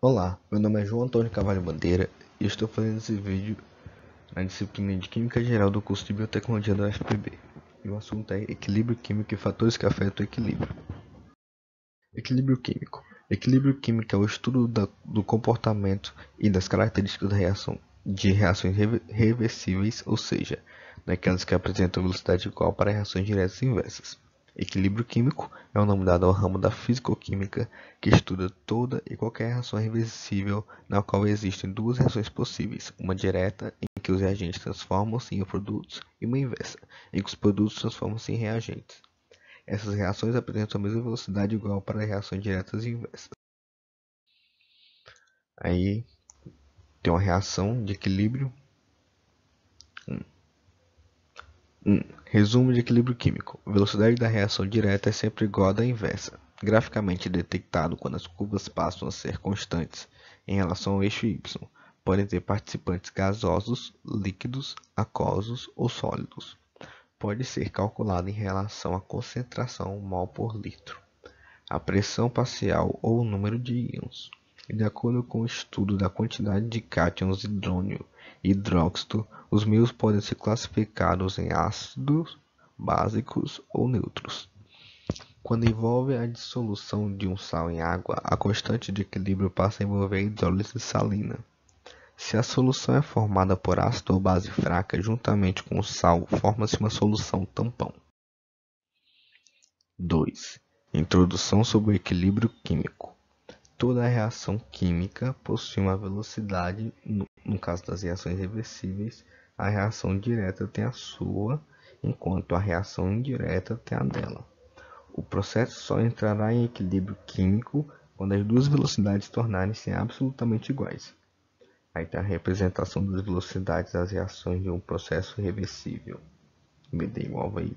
Olá, meu nome é João Antônio Carvalho Bandeira e estou fazendo esse vídeo na disciplina de Química Geral do curso de Biotecnologia da UFPB. E o assunto é equilíbrio químico e fatores que afetam o equilíbrio. Equilíbrio químico. Equilíbrio químico é o estudo do comportamento e das características de reações reversíveis, ou seja, daquelas que apresentam velocidade igual para reações diretas e inversas. Equilíbrio químico é o nome dado ao ramo da fisicoquímica que estuda toda e qualquer reação reversível na qual existem duas reações possíveis, uma direta, em que os reagentes transformam-se em produtos, e uma inversa, em que os produtos transformam-se em reagentes. Essas reações apresentam a mesma velocidade igual para reações diretas e inversas. Aí tem uma reação de equilíbrio. 1. Resumo de equilíbrio químico. A velocidade da reação direta é sempre igual à da inversa, graficamente detectado quando as curvas passam a ser constantes em relação ao eixo y. Podem ter participantes gasosos, líquidos, aquosos ou sólidos. Pode ser calculado em relação à concentração mol por litro, a pressão parcial ou o número de íons. De acordo com o estudo da quantidade de cátions hidrônio e hidróxido, os meios podem ser classificados em ácidos, básicos ou neutros. Quando envolve a dissolução de um sal em água, a constante de equilíbrio passa a envolver a hidrólise salina. Se a solução é formada por ácido ou base fraca, juntamente com o sal, forma-se uma solução tampão. 2. Introdução sobre o equilíbrio químico. Toda reação química possui uma velocidade. No caso das reações reversíveis, a reação direta tem a sua, enquanto a reação indireta tem a dela. O processo só entrará em equilíbrio químico quando as duas velocidades tornarem-se absolutamente iguais. Aí tem a representação das velocidades das reações de um processo reversível. BD igual a I.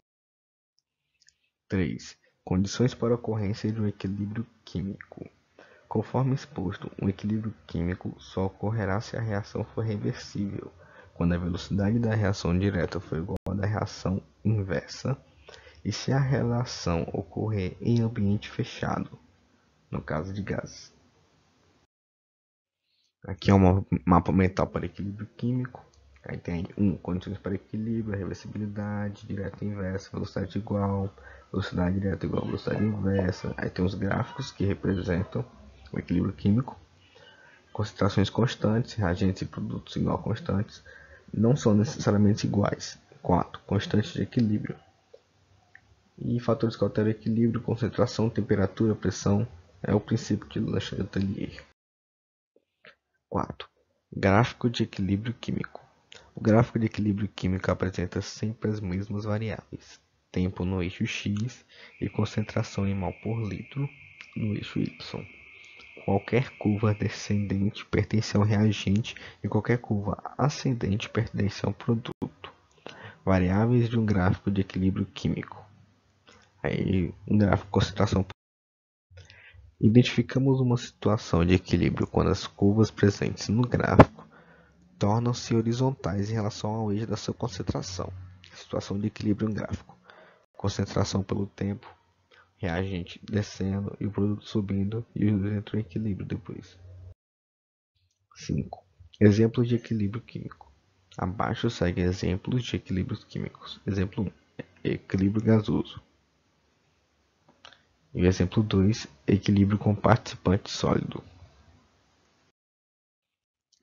3. Condições para a ocorrência de um equilíbrio químico. Conforme exposto, um equilíbrio químico só ocorrerá se a reação for reversível, quando a velocidade da reação direta for igual à da reação inversa, e se a relação ocorrer em ambiente fechado, no caso de gases. Aqui é um mapa mental para equilíbrio químico. Aí tem 1. Condições para equilíbrio, reversibilidade, direta e inversa, velocidade igual, velocidade direta igual a velocidade inversa. Aí tem os gráficos que representam o equilíbrio químico. Concentrações constantes, reagentes e produtos igual a constantes, não são necessariamente iguais. 4. Constantes de equilíbrio. E fatores que alteram o equilíbrio, concentração, temperatura, pressão, é o princípio de Le Chatelier. 4. Gráfico de equilíbrio químico. O gráfico de equilíbrio químico apresenta sempre as mesmas variáveis: tempo no eixo x e concentração em mol por litro no eixo y. Qualquer curva descendente pertence ao reagente e qualquer curva ascendente pertence ao produto. Variáveis de um gráfico de equilíbrio químico. Aí, um gráfico de concentração. Identificamos uma situação de equilíbrio quando as curvas presentes no gráfico tornam-se horizontais em relação ao eixo da sua concentração. Situação de equilíbrio em gráfico. Concentração pelo tempo, reagente descendo e o produto subindo e os dois entram em equilíbrio depois. 5. Exemplos de equilíbrio químico. Abaixo segue exemplos de equilíbrios químicos. Exemplo 1. Equilíbrio gasoso. E o exemplo 2. Equilíbrio com participante sólido.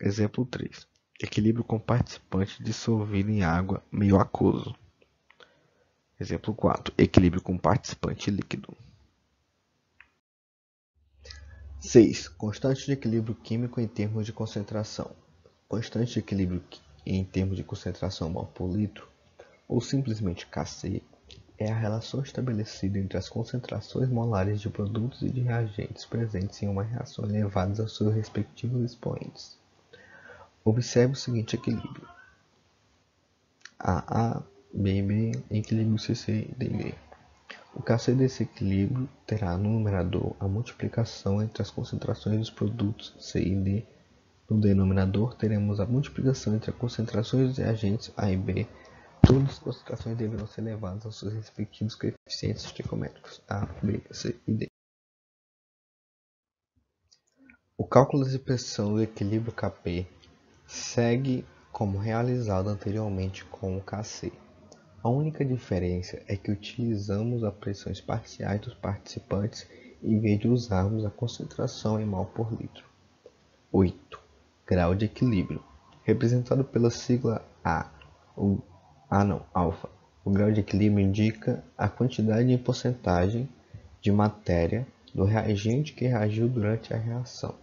Exemplo 3. Equilíbrio com participante dissolvido em água meio aquoso. Exemplo 4. Equilíbrio com participante líquido. 6. Constante de equilíbrio químico em termos de concentração. Constante de equilíbrio em termos de concentração mol por litro, ou simplesmente Kc, é a relação estabelecida entre as concentrações molares de produtos e de reagentes presentes em uma reação elevadas aos seus respectivos expoentes. Observe o seguinte equilíbrio: AA, BB, equilíbrio CC, DB. O Kc desse equilíbrio terá no numerador a multiplicação entre as concentrações dos produtos C e D. No denominador teremos a multiplicação entre as concentrações dos reagentes A e B. Todas as concentrações deverão ser levadas aos seus respectivos coeficientes estequiométricos A, B, C e D. O cálculo de pressão do equilíbrio Kp segue como realizado anteriormente com o Kc. A única diferença é que utilizamos as pressões parciais dos participantes em vez de usarmos a concentração em mol por litro. 8. Grau de equilíbrio, representado pela sigla A, alfa. O grau de equilíbrio indica a quantidade em porcentagem de matéria do reagente que reagiu durante a reação.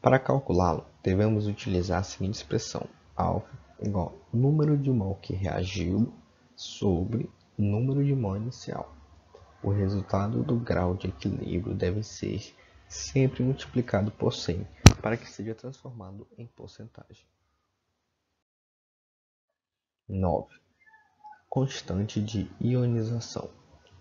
Para calculá-lo, devemos utilizar a seguinte expressão: alfa igual ao número de mol que reagiu sobre o número de mol inicial. O resultado do grau de equilíbrio deve ser sempre multiplicado por 100 para que seja transformado em porcentagem. 9. Constante de ionização.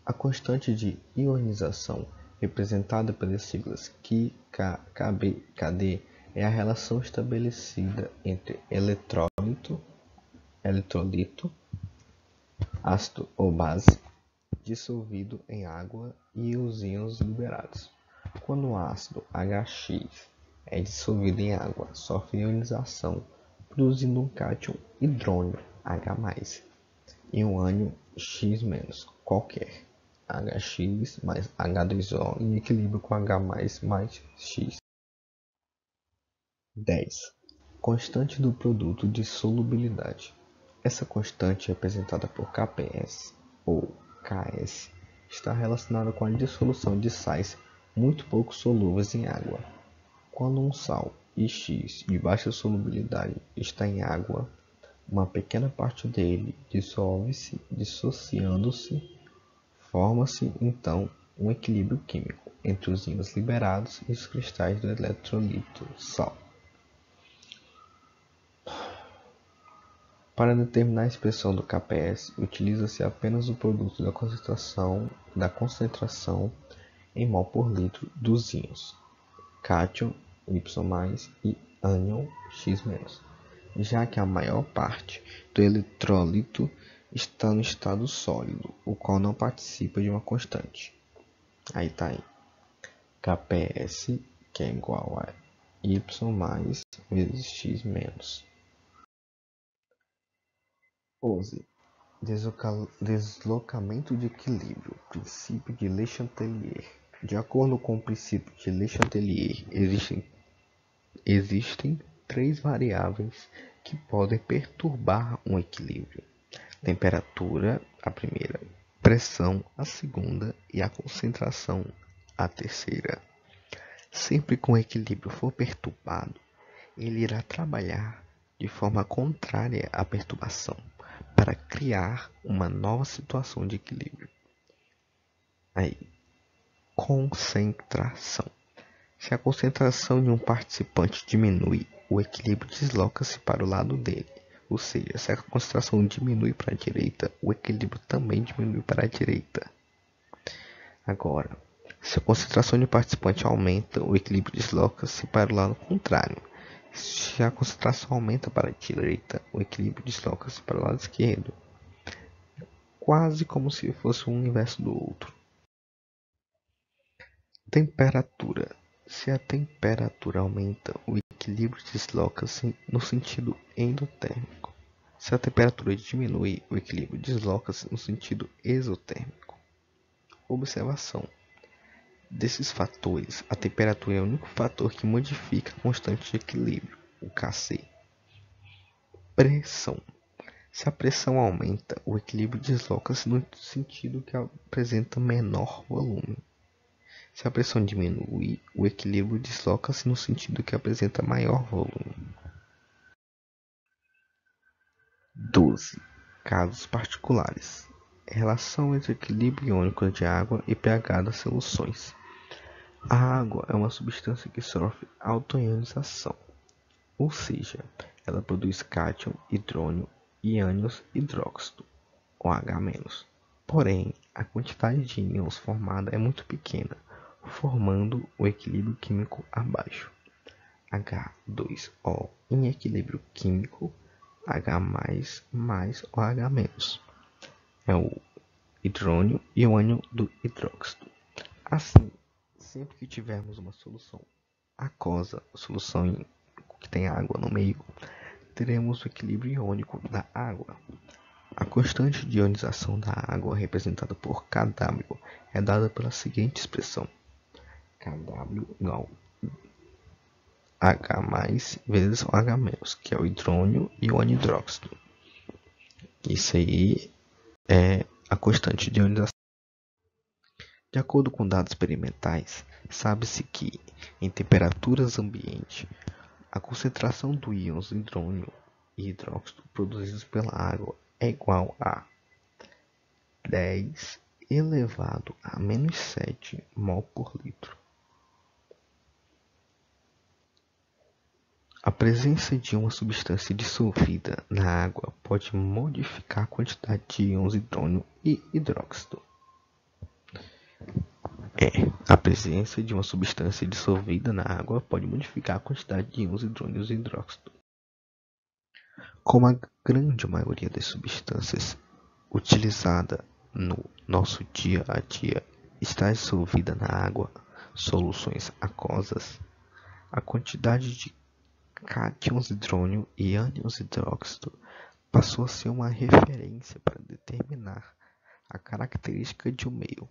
A constante de ionização, representada pelas siglas Ki, K, Kb, Kd, é a relação estabelecida entre eletrólito, ácido ou base, dissolvido em água e os íons liberados. Quando o ácido HX é dissolvido em água, sofre ionização, produzindo um cátion hidrônio H+, e um ânion X- qualquer, HX mais H2O em equilíbrio com H+, mais X. 10. Constante do produto de solubilidade. Essa constante, representada por Kps ou Ks, está relacionada com a dissolução de sais muito pouco solúveis em água. Quando um sal Ix de baixa solubilidade está em água, uma pequena parte dele dissolve-se, dissociando-se, forma-se então um equilíbrio químico entre os íons liberados e os cristais do eletrolito sal. Para determinar a expressão do Kps, utiliza-se apenas o produto da concentração em mol por litro dos íons cátion Y+, e ânion X-, já que a maior parte do eletrólito está no estado sólido, o qual não participa de uma constante. Aí tá aí. Kps, que é igual a Y vezes X-. 11. Deslocamento de equilíbrio, princípio de Le Chatelier. De acordo com o princípio de Le Chatelier, existem três variáveis que podem perturbar um equilíbrio: temperatura, a primeira; pressão, a segunda; e a concentração, a terceira. Sempre que o equilíbrio for perturbado, ele irá trabalhar de forma contrária à perturbação, para criar uma nova situação de equilíbrio. Aí, concentração. Se a concentração de um participante diminui, o equilíbrio desloca-se para o lado dele. Ou seja, se a concentração diminui para a direita, o equilíbrio também diminui para a direita. Agora, se a concentração de um participante aumenta, o equilíbrio desloca-se para o lado contrário. Se a concentração aumenta para a direita, o equilíbrio desloca-se para o lado esquerdo. Quase como se fosse um inverso do outro. Temperatura. Se a temperatura aumenta, o equilíbrio desloca-se no sentido endotérmico. Se a temperatura diminui, o equilíbrio desloca-se no sentido exotérmico. Observação. Desses fatores, a temperatura é o único fator que modifica a constante de equilíbrio, o Kc. Pressão. Se a pressão aumenta, o equilíbrio desloca-se no sentido que apresenta menor volume. Se a pressão diminui, o equilíbrio desloca-se no sentido que apresenta maior volume. 12. Casos particulares. Relação entre equilíbrio iônico de água e pH das soluções. A água é uma substância que sofre autoionização, ou seja, ela produz cátion, hidrônio e ânions hidróxido, ou H-. Porém, a quantidade de íons formada é muito pequena, formando o equilíbrio químico abaixo. H2O em equilíbrio químico, H+, mais OH-. É o hidrônio e o ânion do hidróxido. Assim, sempre que tivermos uma solução aquosa, solução que tem água no meio, teremos o equilíbrio iônico da água. A constante de ionização da água, representada por Kw, é dada pela seguinte expressão: Kw igual H vezes OH-, que é o hidrônio e o anidróxido. Isso aí é a constante de ionização. De acordo com dados experimentais, sabe-se que, em temperaturas ambiente, a concentração dos íons hidrônio e hidróxido produzidos pela água é igual a 10 elevado a menos 7 mol por litro. A presença de uma substância dissolvida na água pode modificar a quantidade de íons hidrônio e hidróxido. A presença de uma substância dissolvida na água pode modificar a quantidade de íons hidrônio e hidróxido. Como a grande maioria das substâncias utilizada no nosso dia a dia está dissolvida na água, soluções aquosas, a quantidade de cátions hidrônio e ânions hidróxido passou a ser uma referência para determinar a característica de um meio.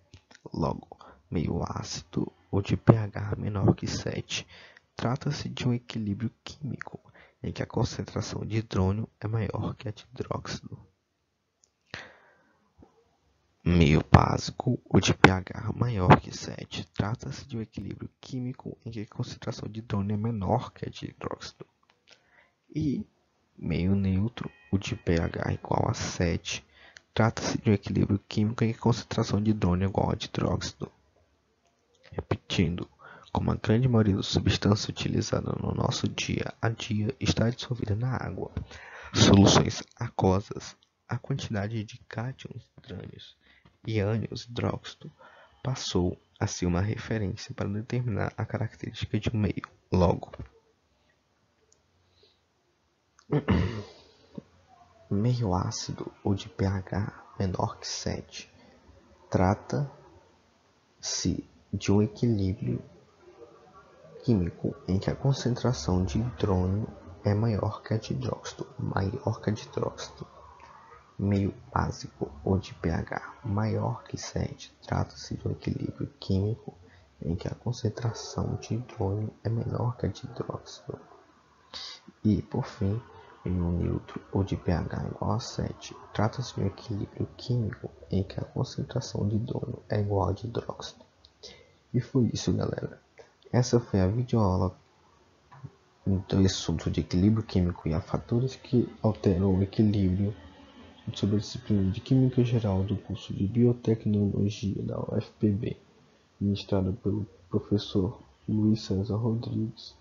Logo, meio ácido ou de pH menor que 7 trata-se de um equilíbrio químico em que a concentração de hidrônio é maior que a de hidróxido. Meio básico ou de pH maior que 7 trata-se de um equilíbrio químico em que a concentração de hidrônio é menor que a de hidróxido. E meio neutro ou de pH igual a 7 trata-se de um equilíbrio químico em que a concentração de hidrônio é igual a de hidróxido. Repetindo, como a grande maioria das substâncias utilizadas no nosso dia a dia está dissolvida na água, soluções aquosas, a quantidade de cátions hidrônios e ânions hidróxido passou a ser uma referência para determinar a característica de um meio. Logo, meio ácido ou de pH menor que 7 trata-se de um equilíbrio químico em que a concentração de hidrônio é maior que a de hidróxido, Meio básico ou de pH maior que 7 trata-se de um equilíbrio químico em que a concentração de hidrônio é menor que a de hidróxido. E, por fim, meio neutro ou de pH igual a 7 trata-se de um equilíbrio químico em que a concentração de hidrônio é igual a de hidróxido. E foi isso, galera. Essa foi a videoaula do assunto de equilíbrio químico e a fatores que alteram o equilíbrio sobre a disciplina de Química Geral do curso de Biotecnologia da UFPB, ministrada pelo professor Luiz César Rodrigues.